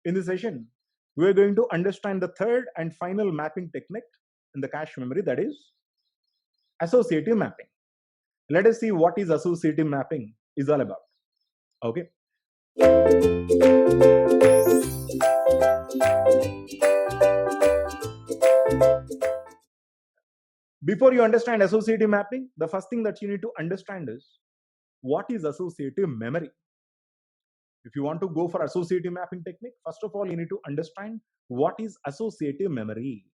In this session, we are going to understand the third and final mapping technique in the cache memory, that is associative mapping. Let us see what is associative mapping is all about. Okay. Before you understand associative mapping, the first thing that you need to understand is what is associative memory. If you want to go for associative mapping technique, first of all, you need to understand what is associative memory.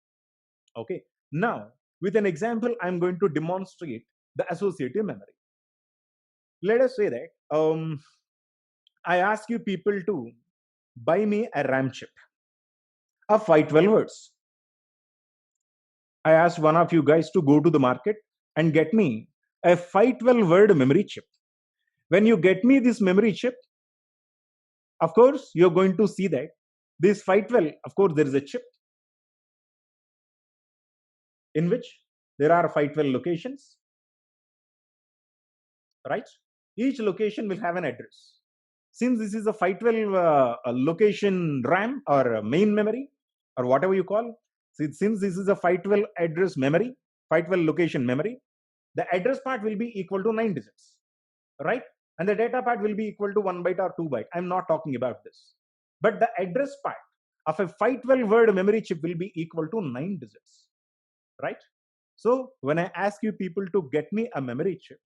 Okay. Now, with an example, I'm going to demonstrate the associative memory. Let us say that I ask you people to buy me a RAM chip of 512 words. I asked one of you guys to go to the market and get me a 512 word memory chip. When you get me this memory chip, of course, you're going to see that this 512, of course, there is a chip in which there are 512 locations, right? Each location will have an address. Since this is a 512 location RAM or main memory or whatever you call, since this is a 512 address memory, 512 location memory, the address part will be equal to 9 digits, right? And the data part will be equal to 1 byte or 2 byte. I'm not talking about this. But the address part of a 512 word memory chip will be equal to 9 digits, right? So when I ask you people to get me a memory chip,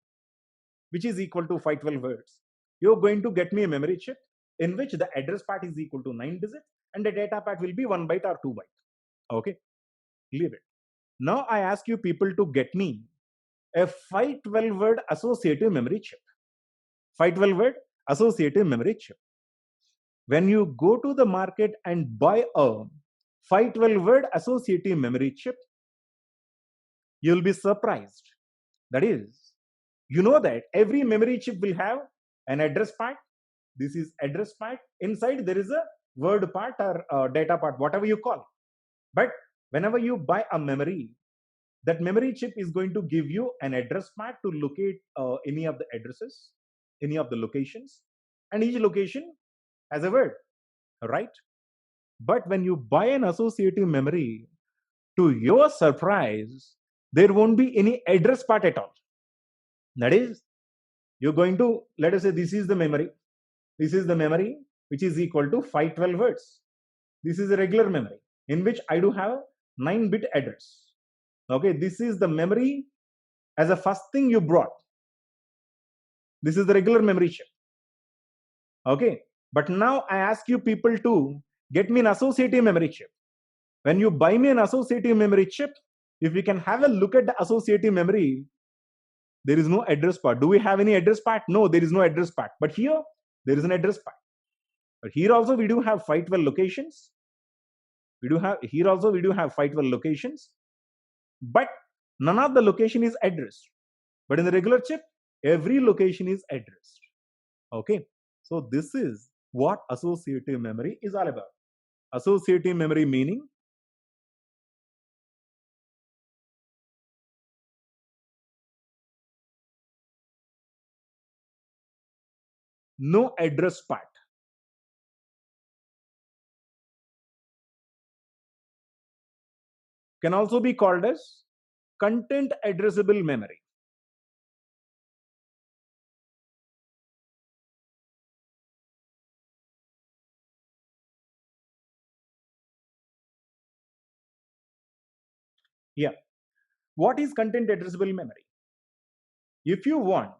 which is equal to 512 words, you're going to get me a memory chip in which the address part is equal to 9 digits and the data part will be 1 byte or 2 byte. Okay, leave it. Now I ask you people to get me a 512 word associative memory chip. 512 word associative memory chip. When you go to the market and buy a 512 word associative memory chip, you'll be surprised. That is, you know that every memory chip will have an address part. This is address part. Inside there is a word part or data part, whatever you call. But whenever you buy a memory, that memory chip is going to give you an address part to locate any of the addresses, any of the locations, and each location has a word, right? But when you buy an associative memory, to your surprise, there won't be any address part at all. That is, you're going to, let us say this is the memory. This is the memory which is equal to 512 words. This is a regular memory in which I do have 9-bit address. Okay, this is the memory as a first thing you brought. This is the regular memory chip. Okay, but now I ask you people to get me an associative memory chip. When you buy me an associative memory chip, if we can have a look at the associative memory, there is no address part. Do we have any address part? No, there is no address part. But here, there is an address part. But here also we do have 512 locations. Here also we do have 512 locations. But none of the location is addressed. But in the regular chip, every location is addressed. Okay. So this is what associative memory is all about. Associative memory meaning no address part. Can also be called as content addressable memory. Yeah. What is content addressable memory? If you want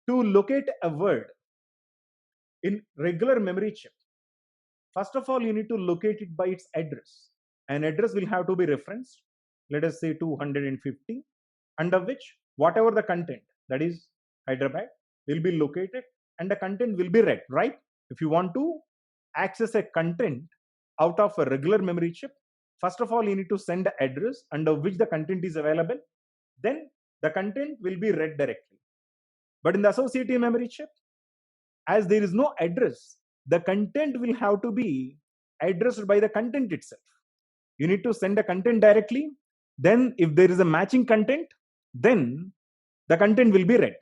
to locate a word in regular memory chip, first of all, you need to locate it by its address. An address will have to be referenced, let us say 250, under which whatever the content, that is Hyderabad, will be located and the content will be read, right? If you want to access a content out of a regular memory chip, first of all, you need to send the address under which the content is available. Then the content will be read directly. But in the associative memory chip, as there is no address, the content will have to be addressed by the content itself. You need to send the content directly. Then if there is a matching content, then the content will be read.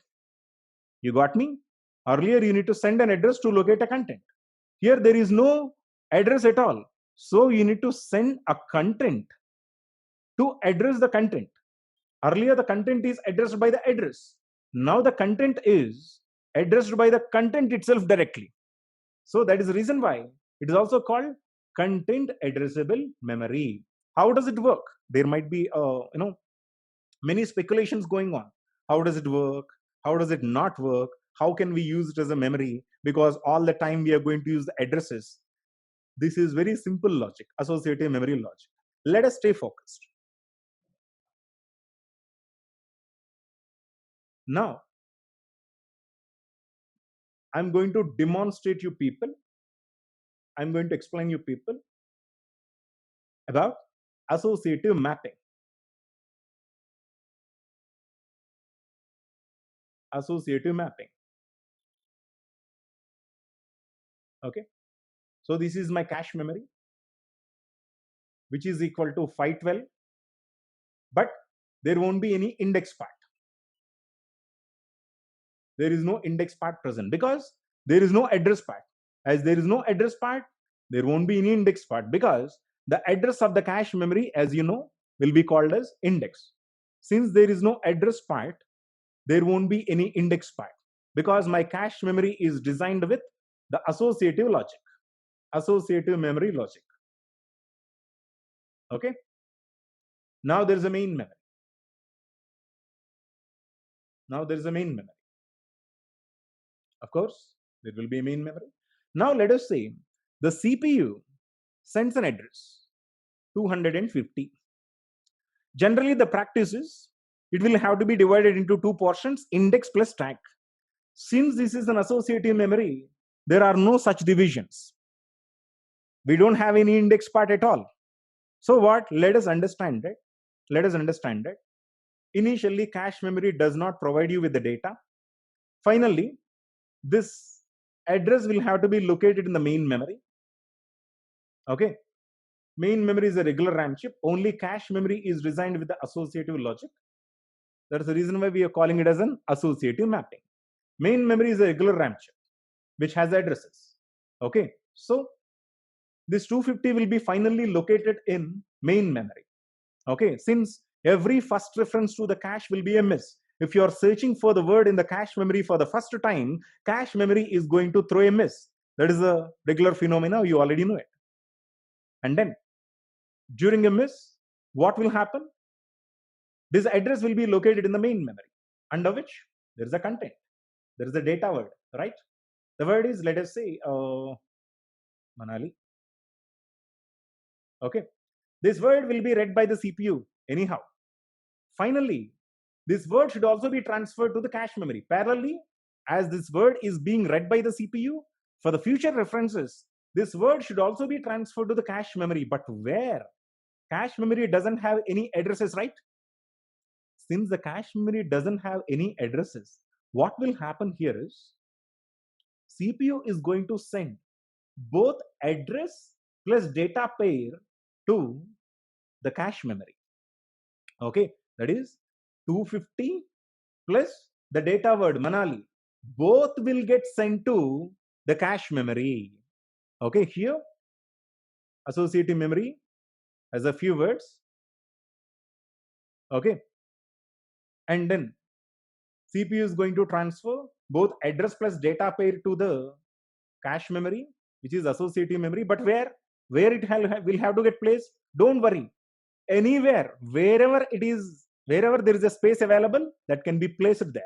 You got me? Earlier, you need to send an address to locate a content. Here, there is no address at all. So you need to send a content to address the content. Earlier, the content is addressed by the address. Now the content is addressed by the content itself directly. So that is the reason why it is also called content addressable memory. How does it work? There might be many speculations going on. How does it work? How does it not work? How can we use it as a memory? Because all the time we are going to use the addresses. This is very simple logic, associative memory logic. Let us stay focused. Now, I'm going to demonstrate you people. I'm going to explain you people about associative mapping. Associative mapping. Okay. So this is my cache memory, which is equal to 512, but there won't be any index part. There is no index part present because there is no address part. As there is no address part, there won't be any index part because the address of the cache memory, as you know, will be called as index. Since there is no address part, there won't be any index part because my cache memory is designed with the associative logic, associative memory logic. Okay. Now there is a main memory. Now there is a main memory. Of course, there will be a main memory. Now let us say the CPU sends an address 250. Generally, the practice is it will have to be divided into two portions, index plus stack. Since this is an associative memory, there are no such divisions. We don't have any index part at all. So what? Let us understand that. Let us understand that. Initially, cache memory does not provide you with the data. Finally, this address will have to be located in the main memory. Okay. Main memory is a regular RAM chip. Only cache memory is designed with the associative logic. That's the reason why we are calling it as an associative mapping. Main memory is a regular RAM chip, which has addresses. Okay. So this 250 will be finally located in main memory. Okay. Since every first reference to the cache will be a miss. If you are searching for the word in the cache memory for the first time, cache memory is going to throw a miss. That is a regular phenomena. You already know it. And then during a miss, what will happen? This address will be located in the main memory, under which there is a content. There is a data word, right? The word is, let us say, Manali. Okay. This word will be read by the CPU anyhow. Finally, this word should also be transferred to the cache memory. Parallelly, as this word is being read by the CPU, for the future references, this word should also be transferred to the cache memory. But where? Cache memory doesn't have any addresses, right? Since the cache memory doesn't have any addresses, what will happen here is CPU is going to send both address plus data pair to the cache memory. Okay, that is 250 plus the data word Manali. Both will get sent to the cache memory. Okay, here associative memory has a few words. Okay, and then CPU is going to transfer both address plus data pair to the cache memory, which is associative memory. But where it will have to get placed? Don't worry. Anywhere, wherever it is, wherever there is a space available, that can be placed there.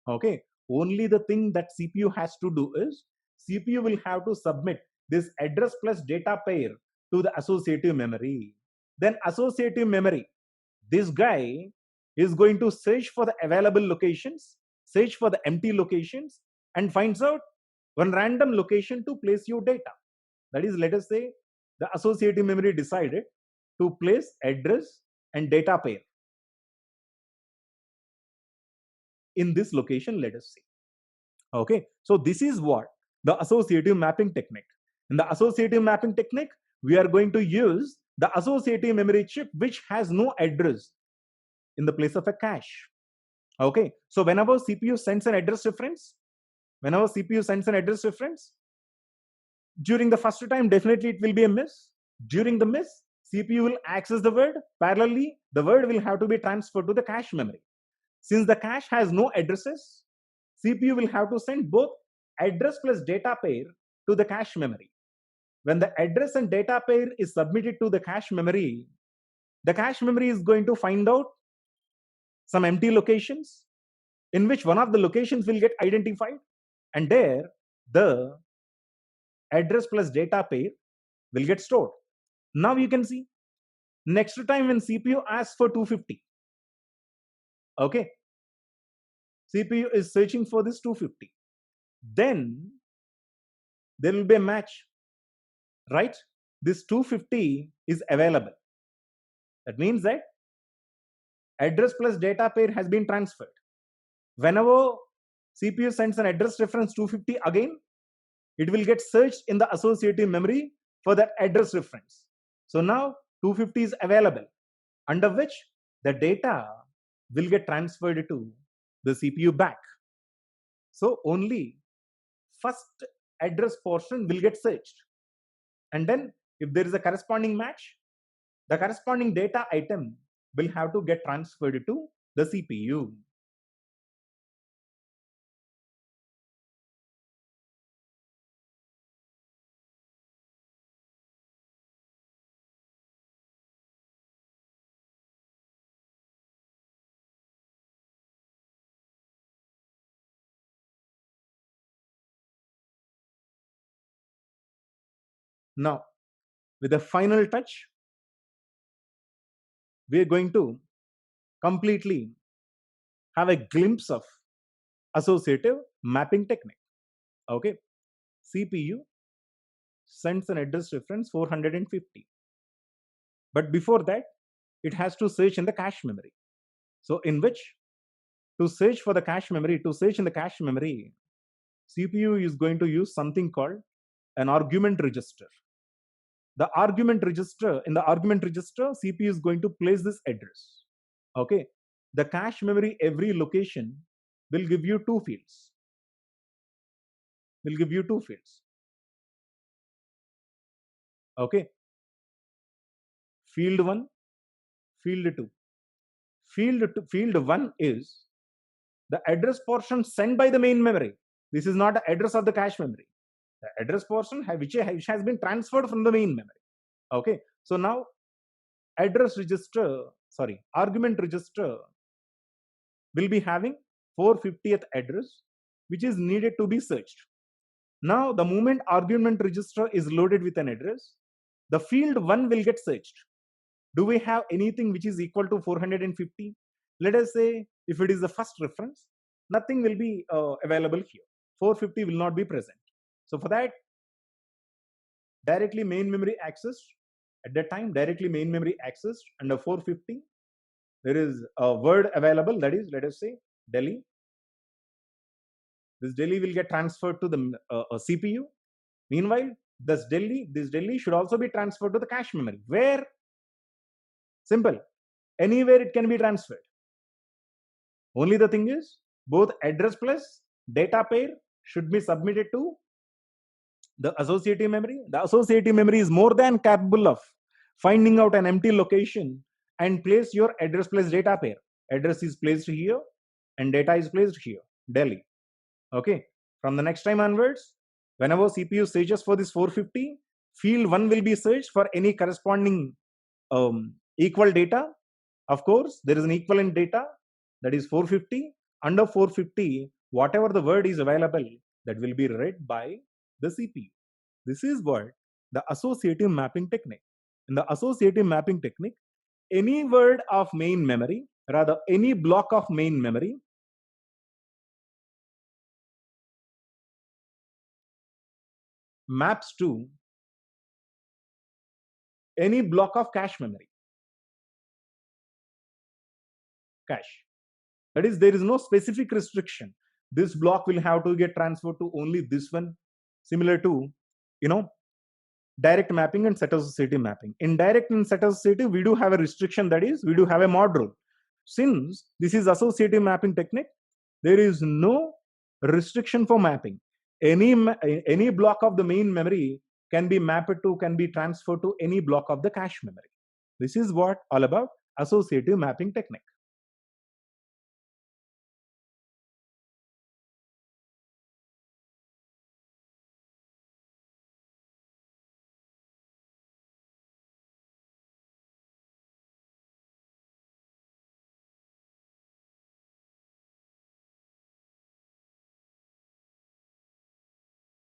Okay. Only the thing that CPU has to do is CPU will have to submit this address plus data pair to the associative memory. Then associative memory, this guy is going to search for the available locations, search for the empty locations, and finds out one random location to place your data. That is, let us say the associative memory decided to place address and data pair in this location, let us say. Okay, so this is what the associative mapping technique. In the associative mapping technique, we are going to use the associative memory chip which has no address in the place of a cache. Okay, so whenever CPU sends an address reference, During the first time, definitely it will be a miss. During the miss, CPU will access the word. Parallelly, the word will have to be transferred to the cache memory. Since the cache has no addresses, CPU will have to send both address plus data pair to the cache memory. When the address and data pair is submitted to the cache memory is going to find out some empty locations in which one of the locations will get identified, and there the address plus data pair will get stored. Now you can see, next time when CPU asks for 250, okay, CPU is searching for this 250, then there will be a match, right? This 250 is available. That means that address plus data pair has been transferred. Whenever CPU sends an address reference 250 again, it will get searched in the associative memory for that address reference. So now 250 is available, under which the data will get transferred to the CPU back. So only first address portion will get searched. And then if there is a corresponding match, the corresponding data item will have to get transferred to the CPU. Now, with the final touch, we are going to completely have a glimpse of associative mapping technique. Okay, CPU sends an address reference 450, but before that, it has to search in the cache memory. So in which, to search in the cache memory, CPU is going to use something called an argument register. In the argument register, CPU is going to place this address. Okay, the cache memory, every location will give you two fields. Okay, field 1, field 2. Field 1 is the address portion sent by the main memory. This is not the address of the cache memory. The address portion which has been transferred from the main memory. Okay, so now argument register will be having 450th address, which is needed to be searched. Now, the moment argument register is loaded with an address, the field 1 will get searched. Do we have anything which is equal to 450? Let us say if it is the first reference, nothing will be available here. 450 will not be present. So for that, directly main memory accessed. At that time, directly main memory accessed under 450. There is a word available, that is, let us say, Delhi. This Delhi will get transferred to the CPU. Meanwhile, this Delhi should also be transferred to the cache memory. Where? Simple. Anywhere it can be transferred. Only the thing is, both address plus data pair should be submitted to the associative memory. The associative memory is more than capable of finding out an empty location and place your address plus data pair. Address is placed here and data is placed here, Delhi. Okay. From the next time onwards, whenever CPU searches for this 450, field 1 will be searched for any corresponding equal data. Of course, there is an equivalent data, that is 450. Under 450, whatever the word is available, that will be read by the CPU. This is what the associative mapping technique. In the associative mapping technique, any word of main memory, rather any block of main memory, maps to any block of cache memory. Cache. That is, there is no specific restriction. This block will have to get transferred to only this one, similar to, direct mapping and set associative mapping. In direct and set associative, we do have a restriction, that is, we do have a mod rule. Since this is associative mapping technique, there is no restriction for mapping. Any block of the main memory can be mapped to, can be transferred to any block of the cache memory. This is what all about associative mapping technique.